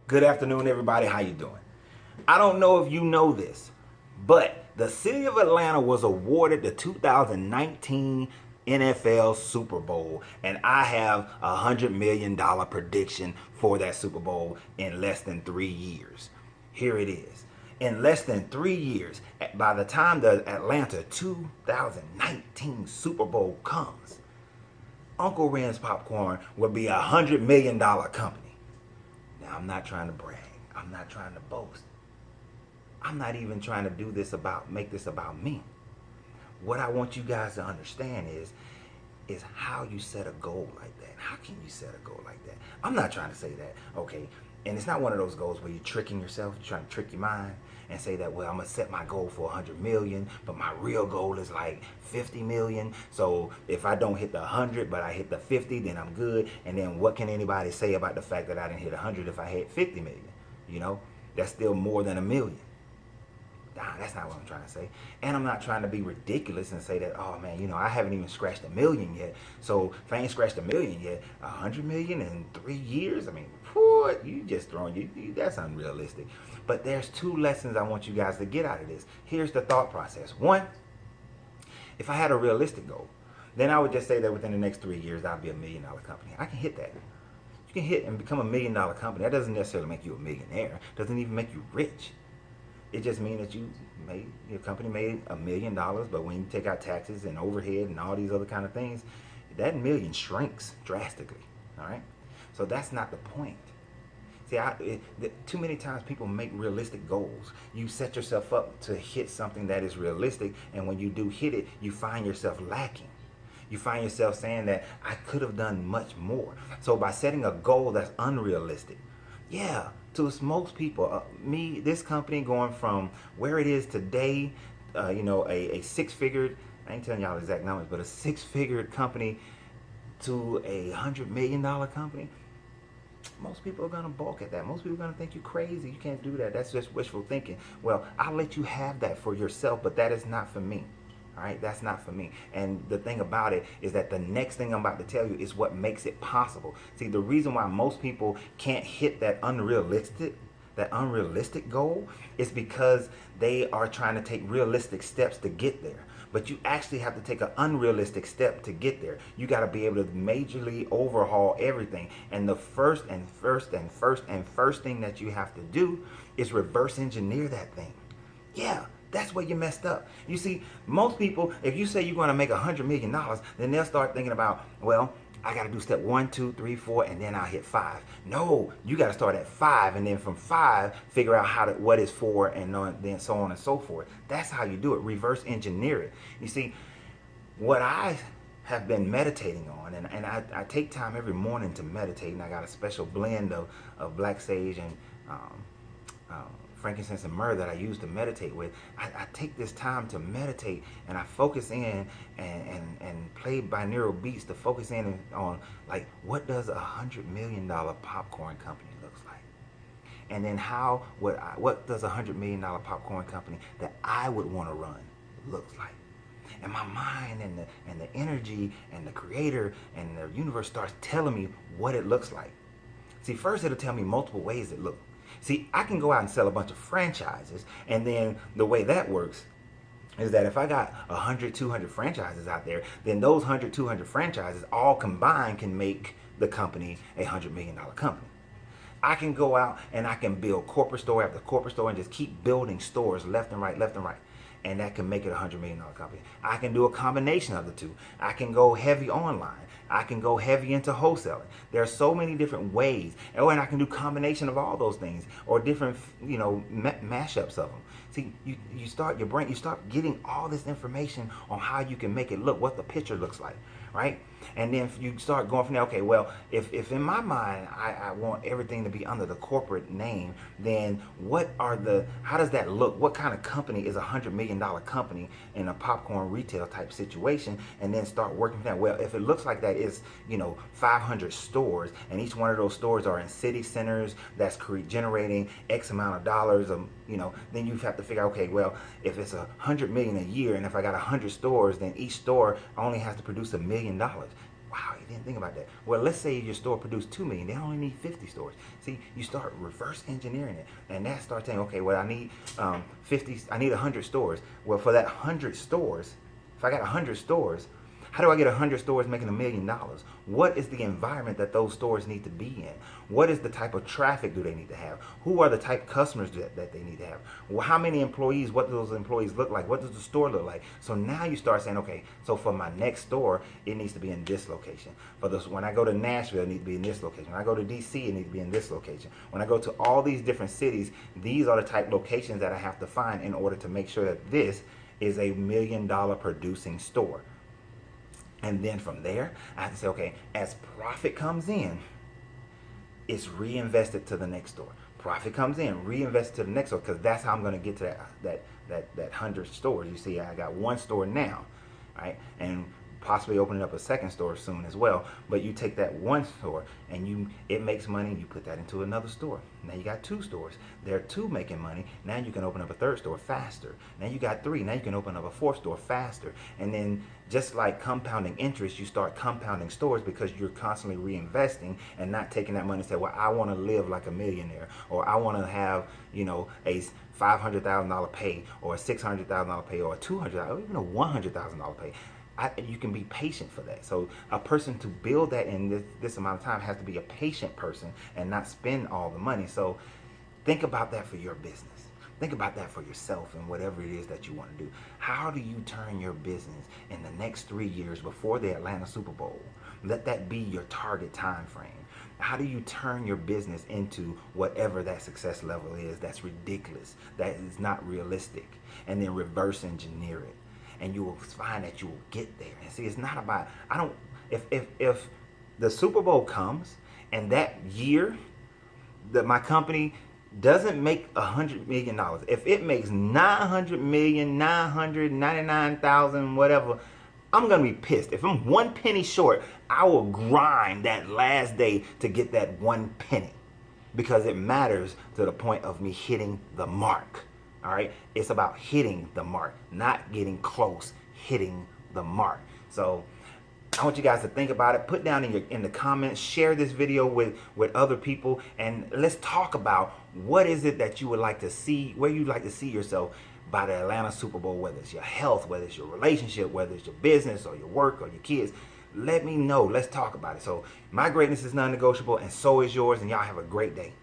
Good afternoon, everybody. How you doing? I don't know if you know this, but the city of Atlanta was awarded the 2019 NFL Super Bowl, and I have $100 million prediction for that Super Bowl in less than 3 years. Here it is. In less than 3 years, by the time the Atlanta 2019 Super Bowl comes, Uncle Ren's Popcorn will be $100 million company. Now, I'm not trying to brag. I'm not trying to boast. I'm not even trying to make this about me. What I want you guys to understand is how you set a goal like that. How can you set a goal like that? I'm not trying to say that, okay, and it's not one of those goals where you're tricking yourself, you're trying to trick your mind and say that, well, I'm gonna set my goal for 100 million, but my real goal is like 50 million. So if I don't hit the 100, but I hit the 50, then I'm good. And then what can anybody say about the fact that I didn't hit 100 if I hit 50 million? You know, that's still more than a million. Nah, that's not what I'm trying to say. And I'm not trying to be ridiculous and say that, oh man, I haven't even scratched a million yet. So if I ain't scratched a million yet, 100 million in 3 years, I mean, what? You just throwing, that's unrealistic. But there's two lessons I want you guys to get out of this. Here's the thought process. One, if I had a realistic goal, then I would just say that within the next 3 years, I'll be $1 million company. I can hit that. You can hit and become $1 million company. That doesn't necessarily make you a millionaire. Doesn't even make you rich. It just means that your company made $1 million, but when you take out taxes and overhead and all these other kind of things, that million shrinks drastically. All right, so that's not the point. See, too many times people make realistic goals. You set yourself up to hit something that is realistic, and when you do hit it, you find yourself lacking. You find yourself saying that I could have done much more. So by setting a goal that's unrealistic, yeah, to most people, this company going from where it is today, a six-figure, I ain't telling y'all the exact numbers, but a six-figure company to a $100 million company, most people are going to balk at that. Most people are going to think you're crazy. You can't do that. That's just wishful thinking. Well, I'll let you have that for yourself, but that is not for me. All right, that's not for me. And the thing about it is that the next thing I'm about to tell you is what makes it possible. See, the reason why most people can't hit that unrealistic goal is because they are trying to take realistic steps to get there. But you actually have to take an unrealistic step to get there. You got to be able to majorly overhaul everything. And the first thing that you have to do is reverse engineer that thing. Yeah. That's where you messed up. You see, most people, if you say you're going to make $100 million, then they'll start thinking about, well, I got to do step 1, 2, 3, 4, and then I'll hit 5. No, you got to start at 5, and then from 5, figure out what is 4, and then so on and so forth. That's how you do it. Reverse engineer it. You see, what I have been meditating on, and I take time every morning to meditate, and I got a special blend of black sage and frankincense and myrrh that I use to meditate with. I take this time to meditate, and I focus in and play binaural beats to focus in on, like, what does $100 million popcorn company looks like, and then what does $100 million popcorn company that I would want to run looks like. And my mind and the energy and the creator and the universe starts telling me what it looks like. See, first it'll tell me multiple ways it looks. See, I can go out and sell a bunch of franchises, and then the way that works is that if I got 100, 200 franchises out there, then those 100, 200 franchises all combined can make the company a $100 million company. I can go out and I can build corporate store after corporate store and just keep building stores left and right, and that can make it a $100 million company. I can do a combination of the two. I can go heavy online. I can go heavy into wholesaling. There are so many different ways. And I can do combination of all those things, or different, mashups of them. See, you start getting all this information on how you can make it look, what the picture looks like, right? And then you start going from there, okay, well, if in my mind I want everything to be under the corporate name, then how does that look? What kind of company is a $100 million company in a popcorn retail type situation? And then start working from that. Well, if it looks like that, is 500 stores, and each one of those stores are in city centers that's generating X amount of dollars, then you have to figure out, okay, well, if it's $100 million a year, and if I got 100 stores, then each store only has to produce $1 million. Wow, you didn't think about that. Well, let's say your store produced 2 million. They only need 50 stores. See, you start reverse engineering it. And that starts saying, okay, well, I need 100 stores. Well, for that 100 stores, if I got 100 stores, how do I get 100 stores making $1 million? What is the environment that those stores need to be in? What is the type of traffic do they need to have? Who are the type of customers that they need to have? Well, how many employees? What do those employees look like? What does the store look like? So now you start saying, okay, so for my next store, it needs to be in this location. When I go to Nashville, it needs to be in this location. When I go to DC, it needs to be in this location. When I go to all these different cities, these are the type locations that I have to find in order to make sure that this is a $1 million producing store. And then from there, I have to say, okay, as profit comes in, it's reinvested to the next store. Profit comes in, reinvested to the next store, because that's how I'm going to get to that 100 stores. You see, I got one store now, right? And possibly opening up a second store soon as well. But you take that one store and it makes money, you put that into another store. Now you got 2 stores. There are 2 making money. Now you can open up a 3rd store faster. Now you got 3. Now you can open up a 4th store faster. And then just like compounding interest, you start compounding stores because you're constantly reinvesting and not taking that money and say, well, I want to live like a millionaire, or I want to have, a $500,000 pay, or a $600,000 pay, or a $200,000, or even a $100,000 pay. You can be patient for that. So a person to build that in this amount of time has to be a patient person and not spend all the money. So think about that for your business. Think about that for yourself and whatever it is that you want to do. How do you turn your business in the next 3 years before the Atlanta Super Bowl? Let that be your target time frame. How do you turn your business into whatever that success level is that's ridiculous, that is not realistic, and then reverse engineer it? And you will find that you will get there. And see, it's not about, if the Super Bowl comes and that year that my company doesn't make $100 million, if it makes 900,999,000, whatever, I'm going to be pissed. If I'm 1 penny short, I will grind that last day to get that 1 penny, because it matters to the point of me hitting the mark. All right, it's about hitting the mark, not getting close, hitting the mark. So I want you guys to think about it. Put down in the comments, share this video with other people, and let's talk about what is it that you would like to see, where you'd like to see yourself by the Atlanta Super Bowl, whether it's your health, whether it's your relationship, whether it's your business or your work or your kids. Let me know. Let's talk about it. So my greatness is non-negotiable, and so is yours, and y'all have a great day.